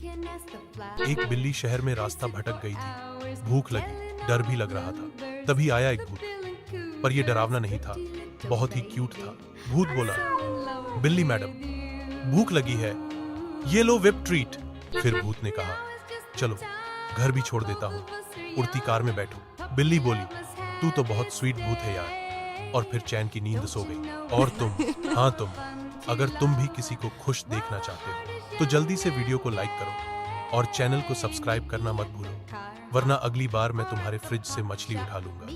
एक बिल्ली शहर में रास्ता भटक गई थी। भूख लगी, डर भी लग रहा था। तभी आया एक भूत, पर यह डरावना नहीं था, बहुत ही क्यूट था। भूत बोला, बिल्ली मैडम, भूख लगी है, ये लो विप ट्रीट। फिर भूत ने कहा, चलो घर भी छोड़ देता हूँ, उड़ती कार में बैठो। बिल्ली बोली, तू तो बहुत स्वीट भूत है यार, और फिर चैन की नींद सो गई। और तुम, हाँ तुम, अगर तुम भी किसी को खुश देखना चाहते हो तो जल्दी से वीडियो को लाइक करो और चैनल को सब्सक्राइब करना मत भूलो, वरना अगली बार मैं तुम्हारे फ्रिज से मछली उठा लूंगा।